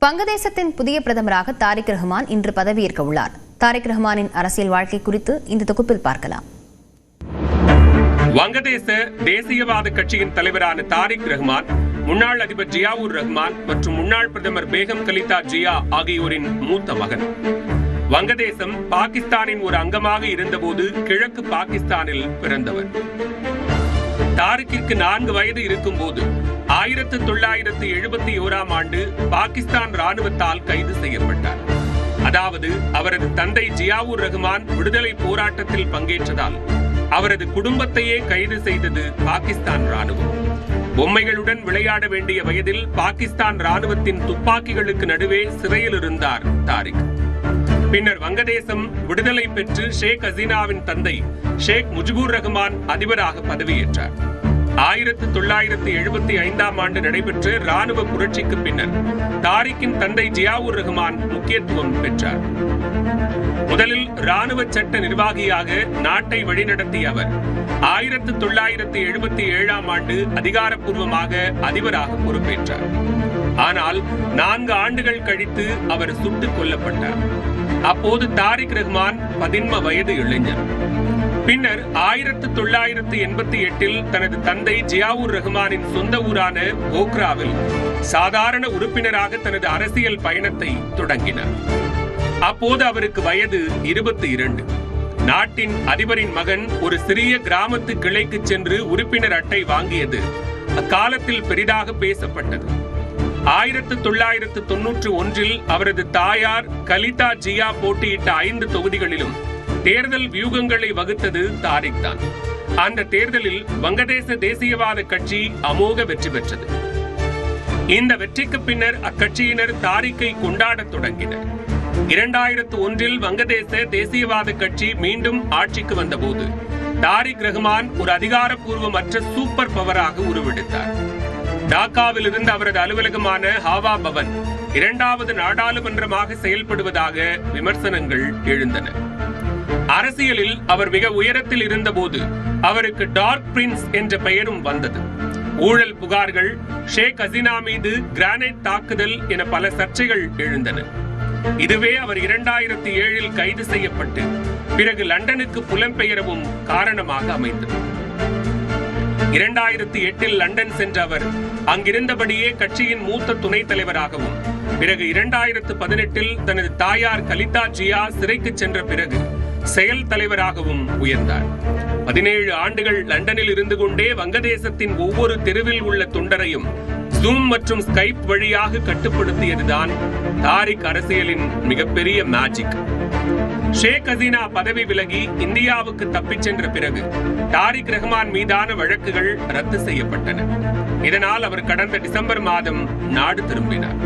வங்கதேசத்தின் புதிய பிரதமராக தாரிக் ரஹ்மான் இன்று பதவியேற்க உள்ளார். தாரிக் ரஹ்மானின் அரசியல் வாழ்க்கை குறித்து இந்த தொகுப்பில் பார்க்கலாம். வங்கதேச தேசியவாத கட்சியின் தலைவரான தாரிக் ரஹ்மான், முன்னாள் அதிபர் ஜியாவுர் ரஹ்மான் மற்றும் முன்னாள் பிரதமர் பேகம் கலிதா ஜியா ஆகியோரின் மூத்த மகன். வங்கதேசம் பாகிஸ்தானின் ஒரு அங்கமாக இருந்தபோது கிழக்கு பாகிஸ்தானில் பிறந்தவர். தாரிக்கிற்கு 4 வயது இருக்கும் போது 1971ஆம் ஆண்டு பாகிஸ்தான் ராணுவத்தால் கைது செய்யப்பட்டார். அதாவது அவரது தந்தை ஜியாவுர் ரஹ்மான் விடுதலை போராட்டத்தில் பங்கேற்றதால் அவரது குடும்பத்தையே கைது செய்தது பாகிஸ்தான் ராணுவம். பொம்மைகளுடன் விளையாட வேண்டிய வயதில் பாகிஸ்தான் ராணுவத்தின் துப்பாக்கிகளுக்கு நடுவே சிறையில் இருந்தார் தாரிக். பின்னர் வங்கதேசம் விடுதலை பெற்று ஷேக் ஹசீனாவின் தந்தை ஷேக் முஜிபுர் ரஹ்மான் அதிபராக பதவியேற்றார். 1975ஆம் ஆண்டு நடைபெற்ற ராணுவ புரட்சிக்கு பின்னர் தாரிக்கின் தந்தை ஜியாவுர் ரஹ்மான் முக்கியத்துவம் பெற்றார். முதலில் ராணுவ சட்ட நிர்வாகியாக நாட்டை வழிநடத்திய அவர் 1977ஆம் ஆண்டு அதிகாரப்பூர்வமாக அதிபராக பொறுப்பேற்றார். ஆனால் 4 ஆண்டுகள் கழித்து அவர் சுட்டுக் கொல்லப்பட்டார். அப்போது தாரிக் ரஹ்மான் 13 வயது இளைஞர். பின்னர் 1988இல் தனது தந்தை ஜியாவுர் ரஹ்மானின் சொந்த ஊரான போக்ராவில் சாதாரண உறுப்பினராக தனது அரசியல் பயணத்தை தொடங்கினார். அப்போது அவருக்கு வயது 22. நாட்டின் அதிபரின் மகன் ஒரு சிறிய கிராமத்து கிளைக்கு சென்று உறுப்பினர் அட்டை வாங்கியது அக்காலத்தில் பெரிதாக பேசப்பட்டது. 1991இல் அவரது தாயார் கலிதா ஜியா போட்டியிட்ட 5 தொகுதிகளிலும் தேர்தல் வியூகங்களை வகுத்தது தாரிக் தான். அந்த தேர்தலில் வங்கதேச தேசியவாத கட்சி அமோக வெற்றி பெற்றது. இந்த வெற்றிக்கு பின்னர் அக்கட்சியினர் தாரிக்கை கொண்டாடத் தொடங்கினர். 2001இல் வங்கதேச தேசியவாத கட்சி மீண்டும் ஆட்சிக்கு வந்தபோது தாரிக் ரஹ்மான் ஒரு அதிகாரப்பூர்வமற்ற சூப்பர் பவராக உருவெடுத்தார். டாக்காவில் இருந்து அவரது அலுவலகமான ஹாவா பவன் 2வது நாடாளுமன்றமாக செயல்படுவதாக விமர்சனங்கள் எழுந்தன. அரசியலில் அவர் மிக உயரத்தில் இருந்தபோது அவருக்கு டார்க் பிரின்ஸ் என்ற பெயரும் வந்தது. ஊழல் புகார்கள், ஷேக் ஹசீனா மீது கிரானைட் தாக்குதல் என பல சர்ச்சைகள் எழுந்தன. இதுவே அவர் 2007இல் கைது செய்யப்பட்டு பிறகு லண்டனுக்கு புலம்பெயரவும் காரணமாக அமைந்தது. 2008இல் லண்டன் சென்ற அவர் அங்கிருந்தபடியே கட்சியின் மூத்த துணைத் தலைவராகவும், பிறகு 2018இல் தனது தாயார் கலிதா ஜியா சிறைக்கு சென்ற பிறகு செயல் தலைவராகவும் உயர்ந்தார். 17 ஆண்டுகள் லண்டனில் இருந்து கொண்டே வங்கதேசத்தின் ஒவ்வொரு தெருவில் உள்ள தொண்டரையும் ஜூம் மற்றும் ஸ்கைப் வழியாக கட்டுப்படுத்தியதுதான் தாரிக் அரசியலின் மிகப்பெரிய மேஜிக். ஷேக் ஹசீனா பதவி விலகி இந்தியாவுக்கு தப்பிச் சென்ற பிறகு தாரிக் ரஹ்மான் மீதான வழக்குகள் ரத்து செய்யப்பட்டன. இதனால் அவர் கடந்த டிசம்பர் மாதம் நாடு திரும்பினார்.